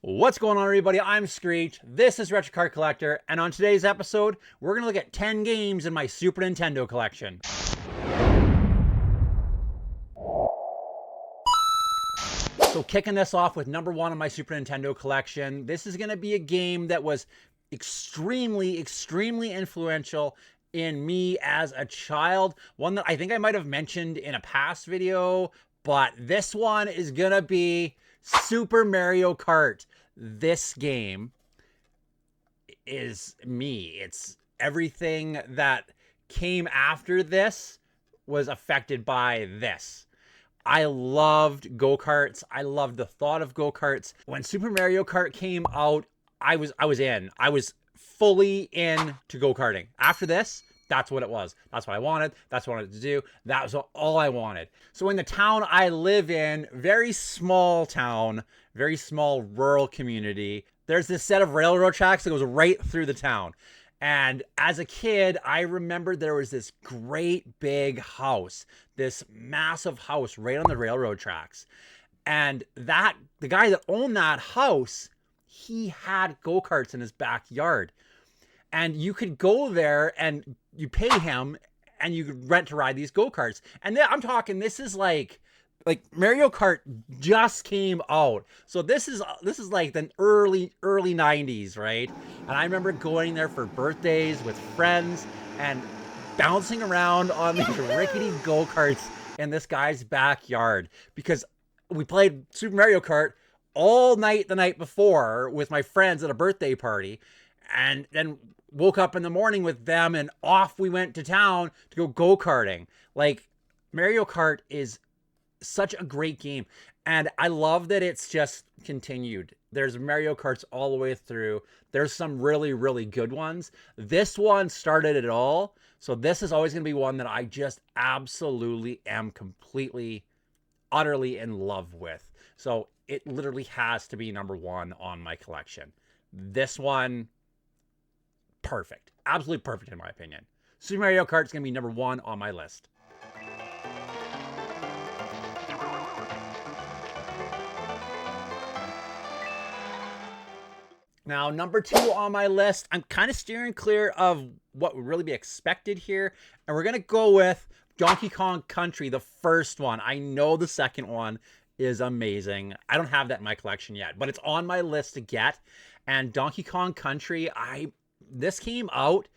What's going on, everybody? I'm Screech. This is Retro Card Collector, and on today's episode, we're going to look at 10 games in my Super Nintendo collection. So kicking this off with number one on my Super Nintendo collection, this is going to be a game that was extremely influential in me as a child. One that I think I might have mentioned in a past video, but this one is going to be Super Mario Kart. This game is me. It's everything that came after this was affected by this. I loved go-karts. I loved the thought of go-karts. When Super Mario Kart came out, I was in. I was fully in to go-karting. After this, that's what it was. That's what I wanted. That's what I wanted to do. That was all I wanted. So in the town I live in, very small town, very small rural community, there's this set of railroad tracks that goes right through the town. And as a kid, I remember there was this great big house, this massive house right on the railroad tracks. And the guy that owned that house, he had go-karts in his backyard. And you could go there and you pay him and you could rent to ride these go-karts. And then I'm talking, this is like Mario Kart just came out. So this is like the early 90s, right? And I remember going there for birthdays with friends and bouncing around on these rickety go-karts in this guy's backyard because we played Super Mario Kart all night the night before with my friends at a birthday party, and then woke up in the morning with them and off we went to town to go-karting. Like, Mario Kart is such a great game, and I love that it's just continued. There's Mario Karts all the way through. There's some really good ones. This one started it all, so this is always going to be one that I just absolutely am completely, utterly in love with. So it literally has to be number one on my collection. This one, perfect. Absolutely perfect in my opinion. Super Mario Kart is going to be number one on my list. Now, number two on my list, I'm kind of steering clear of what would really be expected here. And we're going to go with Donkey Kong Country, the first one. I know the second one is amazing. I don't have that in my collection yet, but it's on my list to get. And Donkey Kong Country, this came out.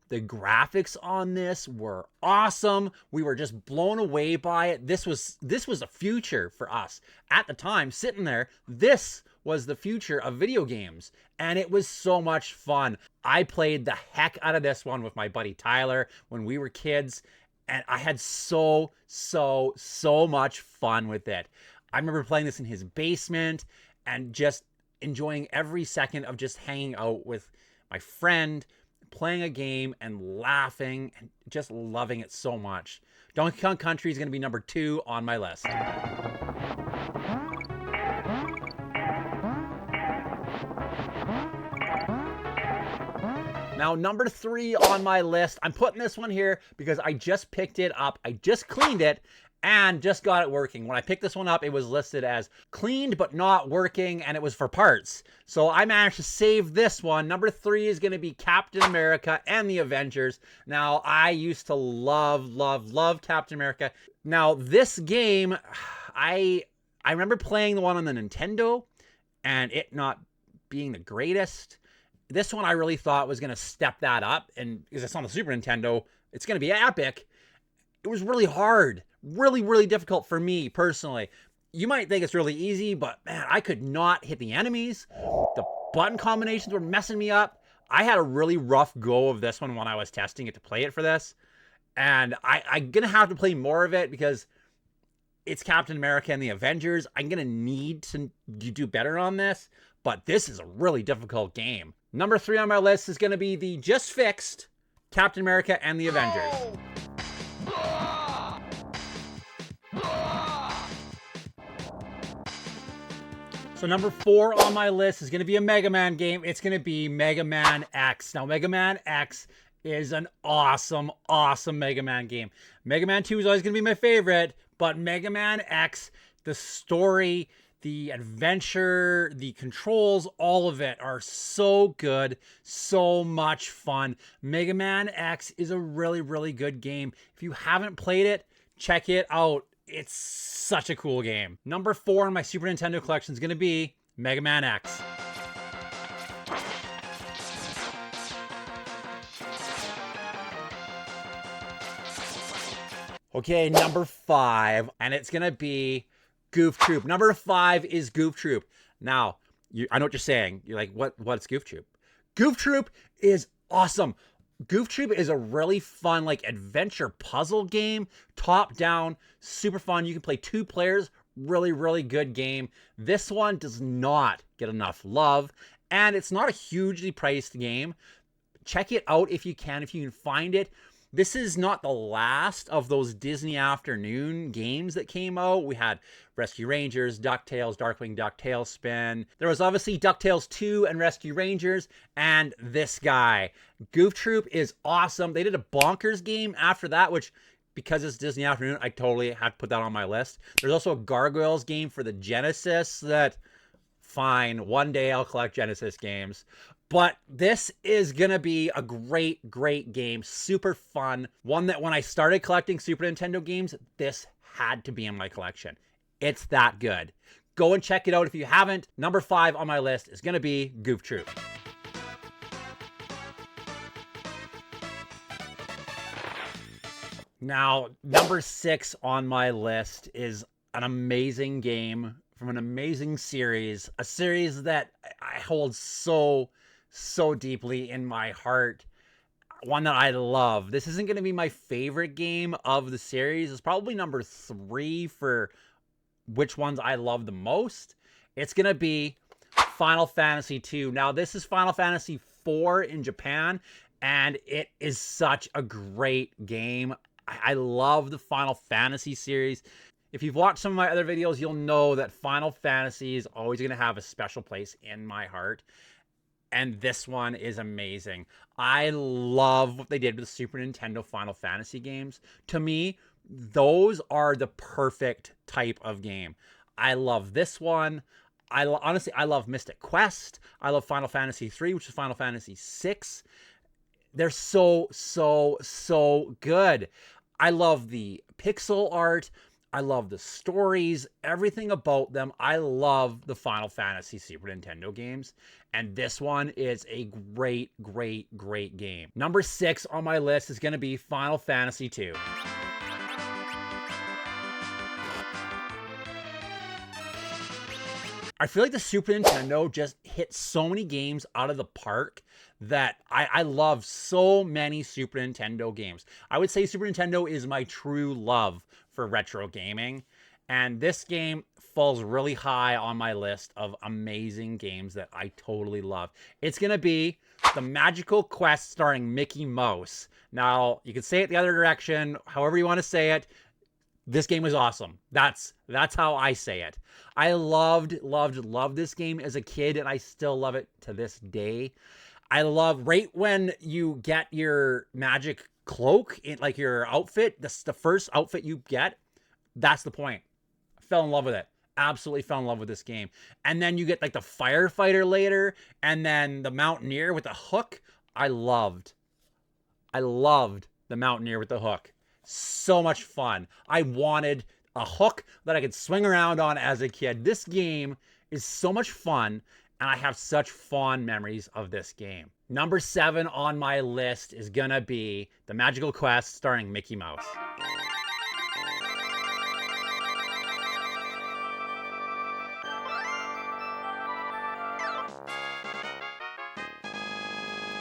The graphics on this were awesome. We were just blown away by it. This was the future for us. At the time, sitting there, this was the future of video games. And it was so much fun. I played the heck out of this one with my buddy Tyler when we were kids. And I had so much fun with it. I remember playing this in his basement and just enjoying every second of just hanging out with my friend, playing a game and laughing and just loving it so much. Donkey Kong Country is going to be number two on my list. Now, number three on my list, I'm putting this one here because I just picked it up. I just cleaned it and just got it working. When I picked this one up, it was listed as cleaned but not working, and it was for parts. So I managed to save this one. Number three is going to be Captain America and the Avengers. Now, I used to love Captain America. Now, this game, I remember playing the one on the Nintendo and it not being the greatest. This one I really thought was going to step that up, and because it's on the Super Nintendo, it's going to be epic. It was really hard, really difficult for me personally. You might think it's really easy, but man, I could not hit the enemies. The button combinations were messing me up. I had a really rough go of this one when I was testing it to play it for this, and I'm going to have to play more of it because it's Captain America and the Avengers. I'm going to need to do better on this, but this is a really difficult game. Number three on my list is going to be the just fixed Captain America and the Avengers. So number four on my list is going to be a Mega Man game. It's going to be Mega Man X. Now, Mega Man X is an awesome Mega Man game. Mega Man 2 is always going to be my favorite, but Mega Man X, the story, the adventure, the controls, all of it are so good, so much fun. Mega Man X is a really, really good game. If you haven't played it, check it out. It's such a cool game. Number 4 in my Super Nintendo collection is going to be Mega Man X. Okay, number 5, and it's going to be Goof Troop. Number 5 is Goof Troop. Now, I know what you're saying. You're like, what's Goof Troop? Goof Troop is awesome. Goof Troop is a really fun, like, adventure puzzle game. Top down, super fun. You can play 2 players. Really, really good game. This one does not get enough love, and it's not a hugely priced game. Check it out if you can find it. This is not the last of those Disney afternoon games that came out. We had Rescue Rangers, DuckTales, Darkwing Duck, Tailspin. There was obviously DuckTales 2 and Rescue Rangers, and this guy. Goof Troop is awesome. They did a Bonkers game after that, which, because it's Disney afternoon, I totally had to put that on my list. There's also a Gargoyles game for the Genesis that, fine, one day I'll collect Genesis games. But this is going to be a great, great game. Super fun. One that when I started collecting Super Nintendo games, this had to be in my collection. It's that good. Go and check it out if you haven't. Number 5 on my list is going to be Goof Troop. Now, number 6 on my list is an amazing game from an amazing series. A series that I hold so deeply in my heart. One that I love. This isn't going to be my favorite game of the series. It's probably number 3 for which ones I love the most. It's going to be Final Fantasy 2. Now, this is Final Fantasy 4 in Japan, and it is such a great game. I love the Final Fantasy series. If you've watched some of my other videos, you'll know that Final Fantasy is always going to have a special place in my heart. And this one is amazing. I love what they did with the Super Nintendo Final Fantasy games. To me, those are the perfect type of game. I love this one. Honestly, I love Mystic Quest. I love Final Fantasy 3, which is Final Fantasy 6. They're so good. I love the pixel art. I love the stories, everything about them. I love the Final Fantasy Super Nintendo games. And this one is a great game. Number 6 on my list is going to be Final Fantasy 2. I feel like the Super Nintendo just hit so many games out of the park that I love so many Super Nintendo games. I would say Super Nintendo is my true love for retro gaming. And this game falls really high on my list of amazing games that I totally love. It's going to be The Magical Quest starring Mickey Mouse. Now, you can say it the other direction, however you want to say it. This game was awesome. That's how I say it. I loved this game as a kid, and I still love it to this day. I love right when you get your magic cloak, like your outfit, the first outfit you get, that's the point. I fell in love with it. Absolutely fell in love with this game. And then you get like the firefighter later, and then the mountaineer with the hook. I loved the mountaineer with the hook. So much fun. I wanted a hook that I could swing around on as a kid. This game is so much fun, and I have such fond memories of this game. Number 7 on my list is gonna be The Magical Quest starring Mickey Mouse.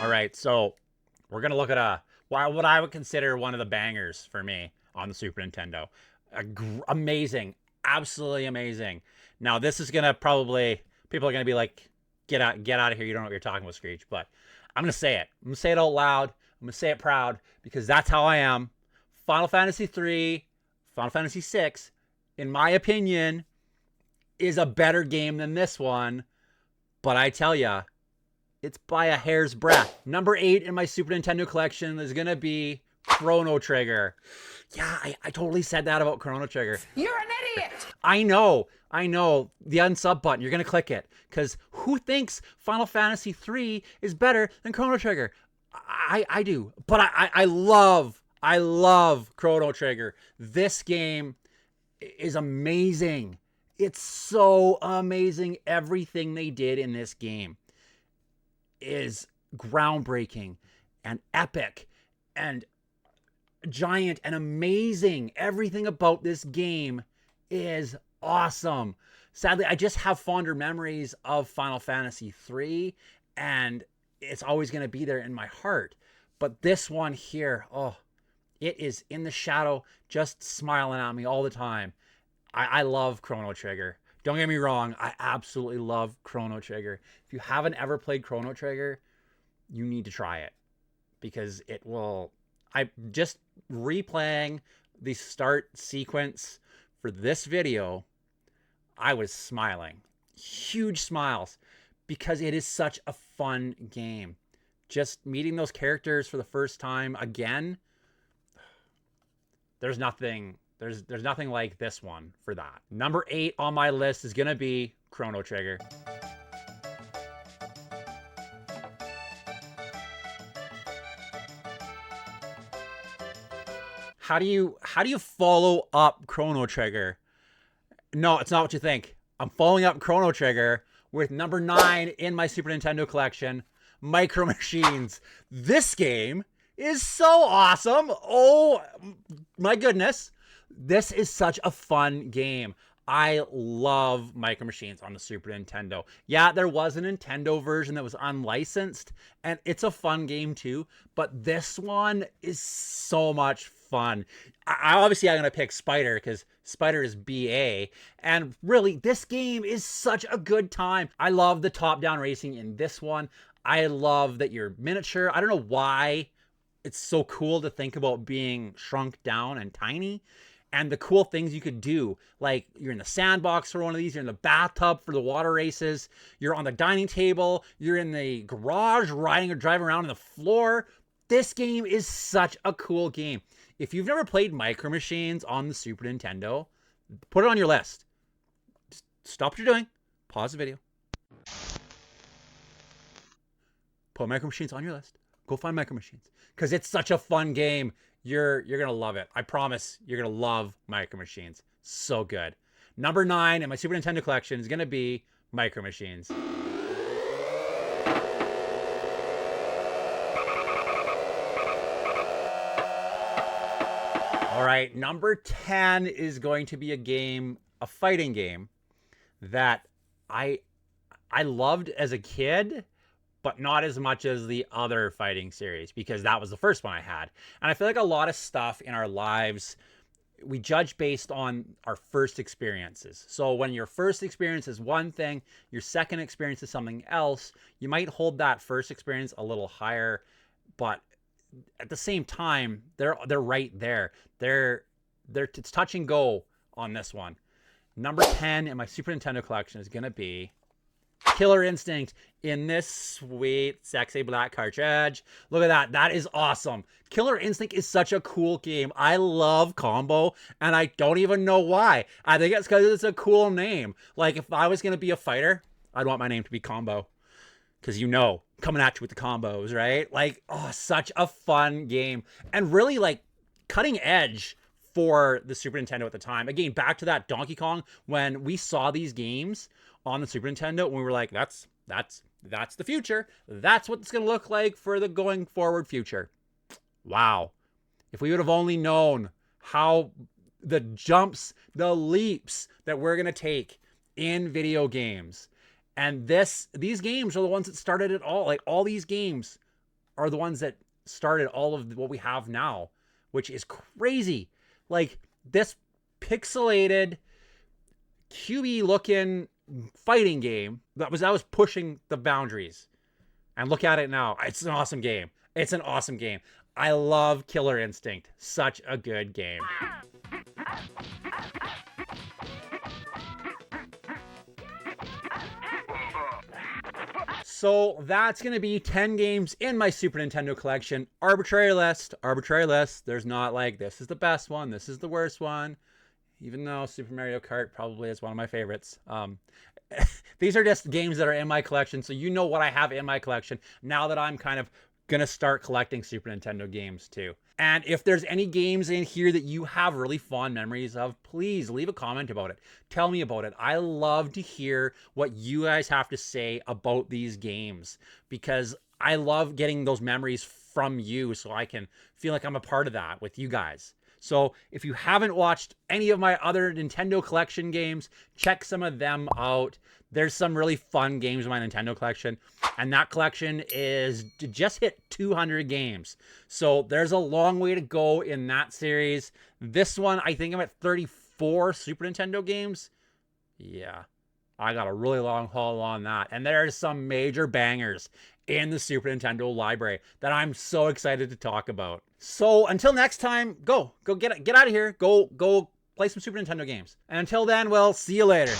All right, so we're gonna look at what I would consider one of the bangers for me on the Super Nintendo. Amazing, absolutely amazing. Now this is gonna probably, people are gonna be like, get out of here, you don't know what you're talking about, Screech. But I'm gonna say it. I'm gonna say it out loud. I'm gonna say it proud, because that's how I am. Final Fantasy 3, Final Fantasy 6, in my opinion, is a better game than this one. But I tell ya, it's by a hair's breadth. Number 8 in my Super Nintendo collection is gonna be Chrono Trigger. Yeah, I totally said that about Chrono Trigger. You're an idiot! it! I know. The unsub button. You're gonna click it because who thinks Final Fantasy 3 is better than Chrono Trigger? I do, but I love Chrono Trigger. This game is amazing. It's so amazing. Everything they did in this game is groundbreaking and epic and giant and amazing. Everything about this game is awesome. Sadly, I just have fonder memories of Final Fantasy 3, and it's always going to be there in my heart. But this one here, oh, it is in the shadow, just smiling at me all the time. I love Chrono Trigger. Don't get me wrong, I absolutely love Chrono Trigger. If you haven't ever played Chrono Trigger, you need to try it because it will. I just replaying the start sequence for this video, I was smiling. Huge smiles because it is such a fun game. Just meeting those characters for the first time again, there's nothing like this one for that. Number 8 on my list is gonna be Chrono Trigger. How do you follow up Chrono Trigger? No, it's not what you think. I'm following up Chrono Trigger with number 9 in my Super Nintendo collection, Micro Machines. This game is so awesome. Oh my goodness. This is such a fun game. I love Micro Machines on the Super Nintendo. Yeah, there was a Nintendo version that was unlicensed, and it's a fun game too, but this one is so much fun. I'm going to pick Spider because Spider is BA, and really, this game is such a good time. I love the top-down racing in this one. I love that you're miniature. I don't know why it's so cool to think about being shrunk down and tiny. And the cool things you could do, like you're in the sandbox for one of these, you're in the bathtub for the water races, you're on the dining table, you're in the garage riding or driving around on the floor. This game is such a cool game. If you've never played Micro Machines on the Super Nintendo, put it on your list. Just stop what you're doing, pause the video, put Micro Machines on your list, go find Micro Machines, because it's such a fun game. You're gonna love it. I promise you're gonna love Micro Machines. So good. Number 9 in my Super Nintendo collection is gonna be Micro Machines. All right, number 10 is going to be a fighting game that I loved as a kid, but not as much as the other fighting series because that was the first one I had. And I feel like a lot of stuff in our lives, we judge based on our first experiences. So when your first experience is one thing, your second experience is something else, you might hold that first experience a little higher, but at the same time, they're right there. It's touch and go on this one. Number 10 in my Super Nintendo collection is gonna be Killer Instinct in this sweet, sexy black cartridge. Look at that. That is awesome. Killer Instinct is such a cool game. I love Combo, and I don't even know why. I think it's because it's a cool name. Like, if I was going to be a fighter, I'd want my name to be Combo. Because coming at you with the combos, right? Like, oh, such a fun game. And really, like, cutting edge for the Super Nintendo at the time. Again, back to that Donkey Kong, when we saw these games on the Super Nintendo, when we were like, that's the future. That's what it's going to look like for the going forward future. Wow. If we would have only known how the jumps, the leaps that we're going to take in video games. And these games are the ones that started it all. Like, all these games are the ones that started all of what we have now, which is crazy. Like, this pixelated, cubey looking fighting game that was pushing the boundaries, and look at it now. It's an awesome game. It's an awesome game. I love Killer Instinct. Such a good game. So that's going to be 10 games in my Super Nintendo collection. Arbitrary list. There's not like, this is the best one, this is the worst one. even though Super Mario Kart probably is one of my favorites. These are just games that are in my collection, so you know what I have in my collection now that I'm kind of gonna start collecting Super Nintendo games too. And if there's any games in here that you have really fond memories of, please leave a comment about it. Tell me about it. I love to hear what you guys have to say about these games, because I love getting those memories from you so I can feel like I'm a part of that with you guys. So if you haven't watched any of my other Nintendo collection games, check some of them out. There's some really fun games in my Nintendo collection, and that collection is just hit 200 games. So there's a long way to go in that series. This one, I think I'm at 34 Super Nintendo games. Yeah, I got a really long haul on that. And there's some major bangers in the Super Nintendo library that I'm so excited to talk about. So until next time, go get out of here. Go play some Super Nintendo games. And until then, well, see you later.